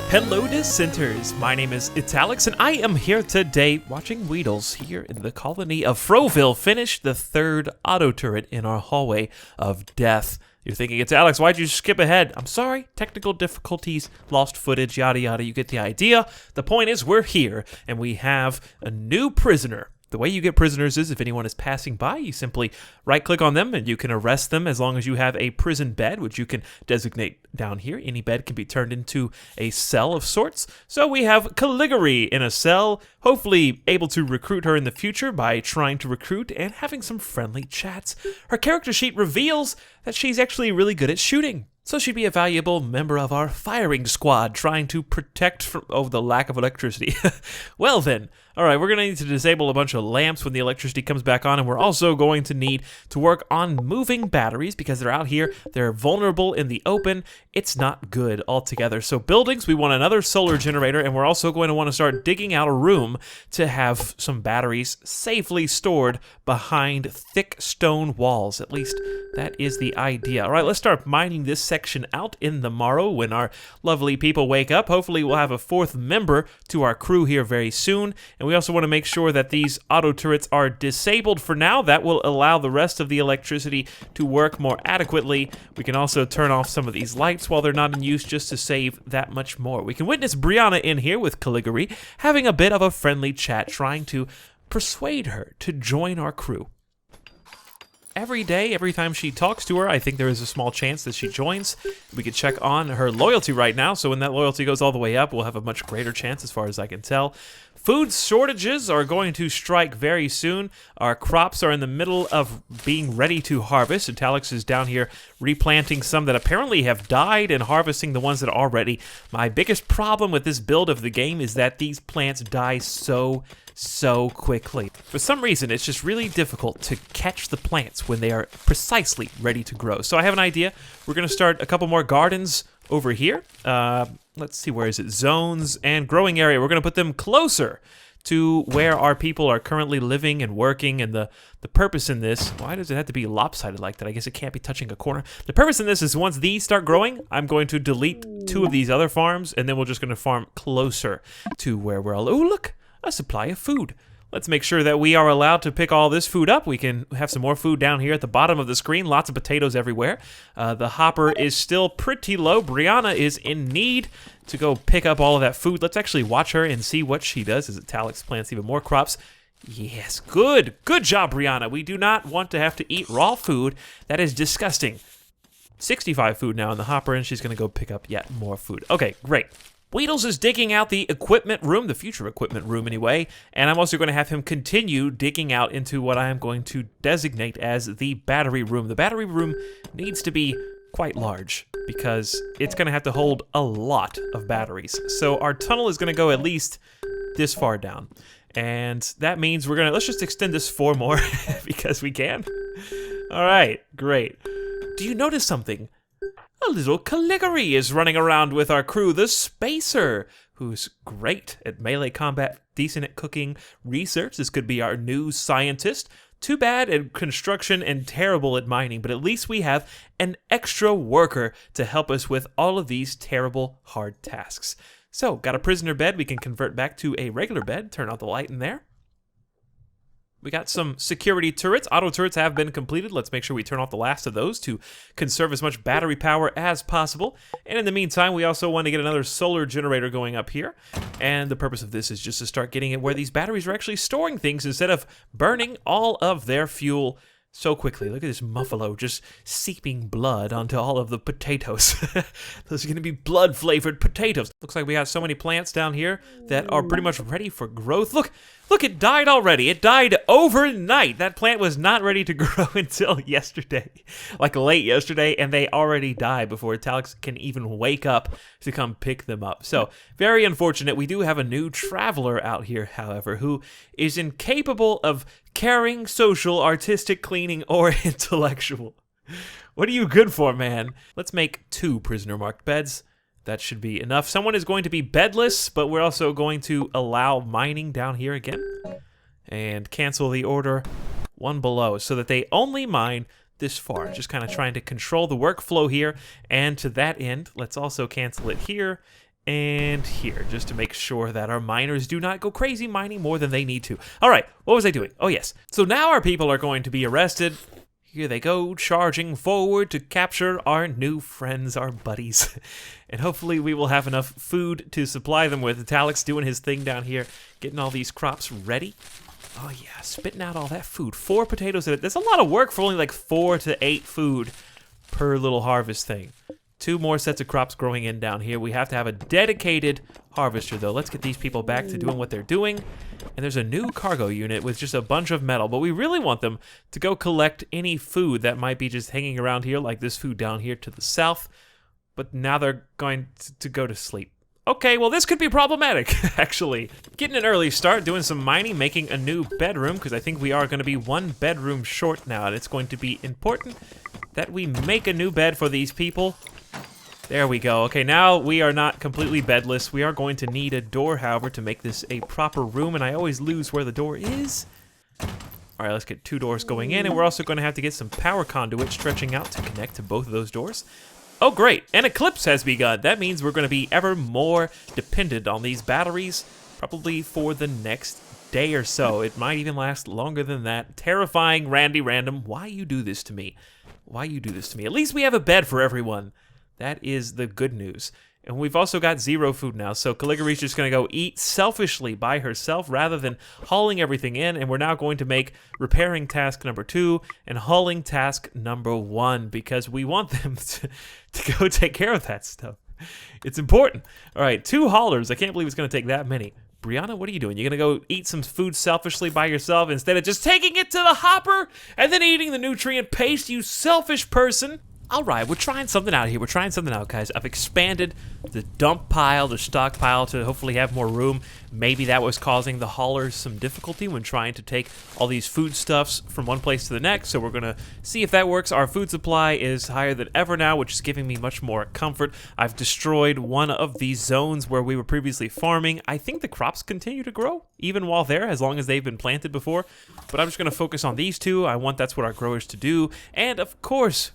Hello dissenters, my name is Alex and I am here today watching Weedles here in the colony of Afroville finish the third auto turret in our hallway of death. You're thinking, it's Alex, why'd you skip ahead? I'm sorry, technical difficulties, lost footage, yada yada, you get the idea. The point is we're here and we have a new prisoner. The way you get prisoners is if anyone is passing by, you simply right-click on them and you can arrest them as long as you have a prison bed, which you can designate down here. Any bed can be turned into a cell of sorts. So we have Caligari in a cell, hopefully able to recruit her in the future by trying to recruit and having some friendly chats. Her character sheet reveals that she's actually really good at shooting. So she'd be a valuable member of our firing squad trying to protect from the lack of electricity. Well then, alright, we're going to need to disable a bunch of lamps when the electricity comes back on, and we're also going to need to work on moving batteries because they're out here, they're vulnerable in the open, it's not good altogether. So buildings, we want another solar generator, and we're also going to want to start digging out a room to have some batteries safely stored behind thick stone walls. At least that is the idea. Alright, let's start mining this section out in the morrow when our lovely people wake up. Hopefully we'll have a fourth member to our crew here very soon, and we also want to make sure that these auto turrets are disabled for now. That will allow the rest of the electricity to work more adequately. We can also turn off some of these lights while they're not in use just to save that much more. We can witness Brianna in here with Caligari having a bit of a friendly chat, trying to persuade her to join our crew. Every day, every time she talks to her, I think there is a small chance that she joins. We could check on her loyalty right now, so when that loyalty goes all the way up, we'll have a much greater chance as far as I can tell. Food shortages are going to strike very soon. Our crops are in the middle of being ready to harvest. Alex is down here replanting some that apparently have died and harvesting the ones that are ready. My biggest problem with this build of the game is that these plants die so quickly. For some reason, it's just really difficult to catch the plants when they are precisely ready to grow. So I have an idea. We're going to start a couple more gardens over here. Let's see, where is it? Zones and growing area. We're going to put them closer to where our people are currently living and working, and the purpose in this, why does it have to be lopsided like that? I guess it can't be touching a corner. The purpose in this is once these start growing, I'm going to delete 2 of these other farms, and then we're just going to farm closer to where we're all, oh look, a supply of food. Let's make sure that we are allowed to pick all this food up. We can have some more food down here at the bottom of the screen. Lots of potatoes everywhere. The hopper is still pretty low. Brianna is in need to go pick up all of that food. Let's actually watch her and see what she does as Alex plants even more crops. Yes, good. Good job, Brianna. We do not want to have to eat raw food. That is disgusting. 65 food now in the hopper, and she's going to go pick up yet more food. Okay, great. Weedles is digging out the equipment room, the future equipment room anyway, and I'm also going to have him continue digging out into what I am going to designate as the battery room. The battery room needs to be quite large because it's going to have to hold a lot of batteries. So our tunnel is going to go at least this far down, and that means we're going to, let's just extend this 4 more because we can. All right, great. Do you notice something? A little Caligari is running around with our crew, the Spacer, who's great at melee combat, decent at cooking, research. This could be our new scientist. Too bad at construction and terrible at mining, but at least we have an extra worker to help us with all of these terrible, hard tasks. So, got a prisoner bed we can convert back to a regular bed. Turn out the light in there. We got some security turrets. Auto turrets have been completed. Let's make sure we turn off the last of those to conserve as much battery power as possible. And in the meantime, we also want to get another solar generator going up here. And the purpose of this is just to start getting it where these batteries are actually storing things instead of burning all of their fuel so quickly. Look at this Muffalo just seeping blood onto all of the potatoes. Those are going to be blood-flavored potatoes. Looks like we got so many plants down here that are pretty much ready for growth. Look, it died already. It died overnight. That plant was not ready to grow until yesterday, like late yesterday, and they already died before Alex can even wake up to come pick them up. So, very unfortunate. We do have a new traveler out here, however, who is incapable of caring, social, artistic, cleaning, or intellectual. What are you good for, man? Let's make 2 prisoner-marked beds. That should be enough. Someone is going to be bedless, but we're also going to allow mining down here again. And cancel the order 1 below so that they only mine this far. Just kind of trying to control the workflow here. And to that end, let's also cancel it here and here, just to make sure that our miners do not go crazy mining more than they need to. All right, what was I doing? Oh, yes. So now our people are going to be arrested. Here they go, charging forward to capture our new friends, our buddies. And hopefully we will have enough food to supply them with. Italic's doing his thing down here, getting all these crops ready. Oh yeah, spitting out all that food. 4 potatoes in it. That's a lot of work for only like 4 to 8 food per little harvest thing. 2 more sets of crops growing in down here. We have to have a dedicated harvester though. Let's get these people back to doing what they're doing. And there's a new cargo unit with just a bunch of metal, but we really want them to go collect any food that might be just hanging around here, like this food down here to the south. But now they're going to go to sleep. Okay, well this could be problematic, actually. Getting an early start, doing some mining, making a new bedroom, because I think we are going to be 1 bedroom short now, and it's going to be important that we make a new bed for these people. There we go. Okay, now we are not completely bedless. We are going to need a door, however, to make this a proper room, and I always lose where the door is. All right, let's get 2 doors going in, and we're also going to have to get some power conduit stretching out to connect to both of those doors. Oh, great. An eclipse has begun. That means we're going to be ever more dependent on these batteries, probably for the next day or so. It might even last longer than that. Terrifying, Randy Random. Why you do this to me? Why you do this to me? At least we have a bed for everyone. That is the good news. And we've also got 0 food now, so Caligari's just going to go eat selfishly by herself rather than hauling everything in, and we're now going to make repairing task number 2 and hauling task number 1 because we want them to go take care of that stuff. It's important. All right, 2 haulers. I can't believe it's going to take that many. Brianna, what are you doing? You're going to go eat some food selfishly by yourself instead of just taking it to the hopper and then eating the nutrient paste, you selfish person. All right, we're trying something out here. We're trying something out, guys. I've expanded the dump pile, the stockpile to hopefully have more room. Maybe that was causing the haulers some difficulty when trying to take all these foodstuffs from one place to the next. So we're going to see if that works. Our food supply is higher than ever now, which is giving me much more comfort. I've destroyed one of these zones where we were previously farming. I think the crops continue to grow, even while there, as long as they've been planted before. But I'm just going to focus on these 2. That's what our growers to do. And, of course,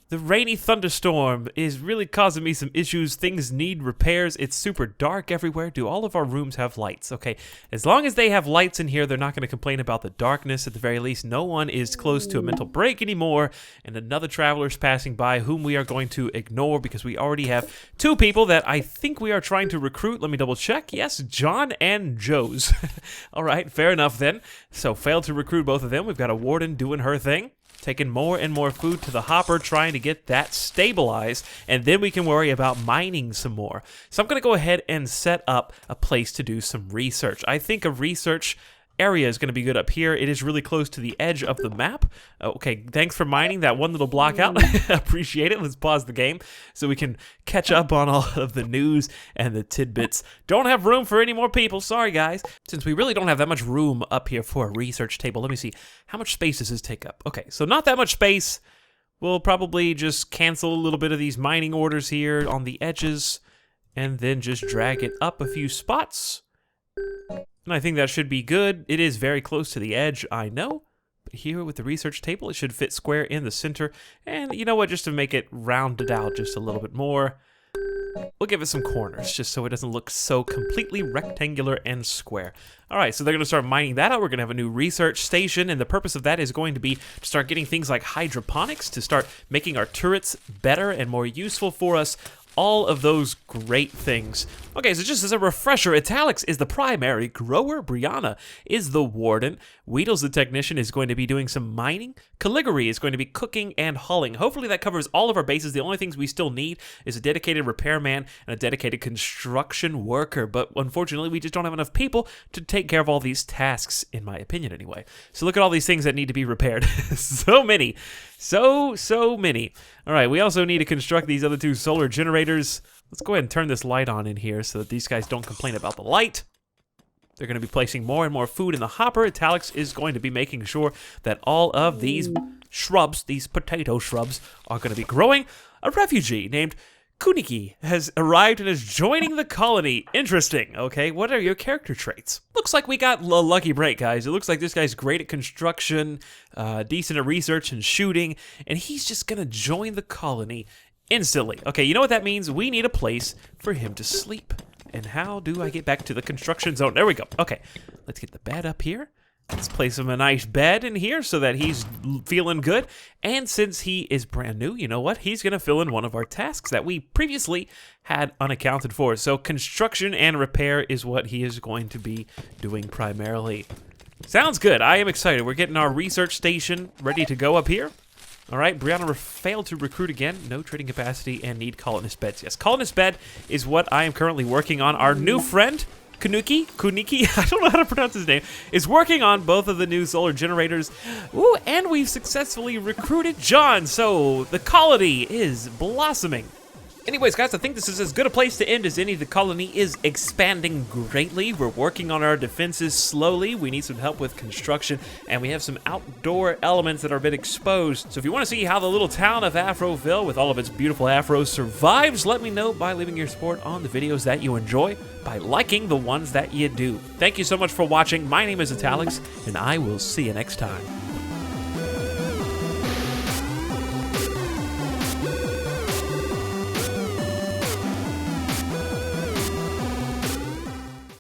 the rainy thunderstorm is really causing me some issues. Things need repairs. It's super dark everywhere. Do all of our rooms have lights? Okay, as long as they have lights in here, they're not going to complain about the darkness. At the very least, no one is close to a mental break anymore, and another traveler's passing by whom we are going to ignore because we already have 2 people that I think we are trying to recruit. Let me double check. Yes, John and Joe's. All right, fair enough then. So failed to recruit both of them. We've got a warden doing her thing, taking more and more food to the hopper, trying to get that stabilized, and then we can worry about mining some more. So I'm going to go ahead and set up a place to do some research. I think a research area is going to be good up here. It is really close to the edge of the map. Okay, thanks for mining that one little block out. Appreciate it. Let's pause the game so we can catch up on all of the news and the tidbits. Don't have room for any more people. Sorry, guys. Since we really don't have that much room up here for a research table, let me see. How much space does this take up? Okay, so not that much space. We'll probably just cancel a little bit of these mining orders here on the edges and then just drag it up a few spots. And I think that should be good. It is very close to the edge, I know. But here with the research table, it should fit square in the center. And you know what, just to make it rounded out just a little bit more, we'll give it some corners just so it doesn't look so completely rectangular and square. All right, so they're going to start mining that out. We're going to have a new research station, and the purpose of that is going to be to start getting things like hydroponics, to start making our turrets better and more useful for us. All of those great things. Okay, so just as a refresher, Italic's is the primary grower, Brianna is the warden, Weedles the technician is going to be doing some mining, Caligari is going to be cooking and hauling. Hopefully that covers all of our bases. The only things we still need is a dedicated repairman and a dedicated construction worker, but unfortunately we just don't have enough people to take care of all these tasks, in my opinion anyway. So look at all these things that need to be repaired. So many. So many. All right, we also need to construct these other 2 solar generators. Let's go ahead and turn this light on in here so that these guys don't complain about the light. They're going to be placing more and more food in the hopper. Italic's is going to be making sure that all of these shrubs, these potato shrubs, are going to be growing. A refugee named Kuniki has arrived and is joining the colony. Interesting. Okay, what are your character traits? Looks like we got a lucky break, guys. It looks like this guy's great at construction, decent at research and shooting, and he's just gonna join the colony instantly. Okay, you know what that means? We need a place for him to sleep. And how do I get back to the construction zone? There we go. Okay, let's get the bed up here. Let's place him a nice bed in here so that he's feeling good. And since he is brand new, you know what? He's going to fill in one of our tasks that we previously had unaccounted for. So construction and repair is what he is going to be doing primarily. Sounds good. I am excited. We're getting our research station ready to go up here. All right, Brianna failed to recruit again. No trading capacity and need colonist beds. Yes, colonist bed is what I am currently working on. Our new friend, Kuniki, I don't know how to pronounce his name, is working on both of the new solar generators. Ooh, and we've successfully recruited John, so the colony is blossoming. Anyways, guys, I think this is as good a place to end as any. The colony is expanding greatly. We're working on our defenses slowly. We need some help with construction, and we have some outdoor elements that are a bit exposed. So if you want to see how the little town of Afroville with all of its beautiful afros survives, let me know by leaving your support on the videos that you enjoy, by liking the ones that you do. Thank you so much for watching. My name is Italics, and I will see you next time.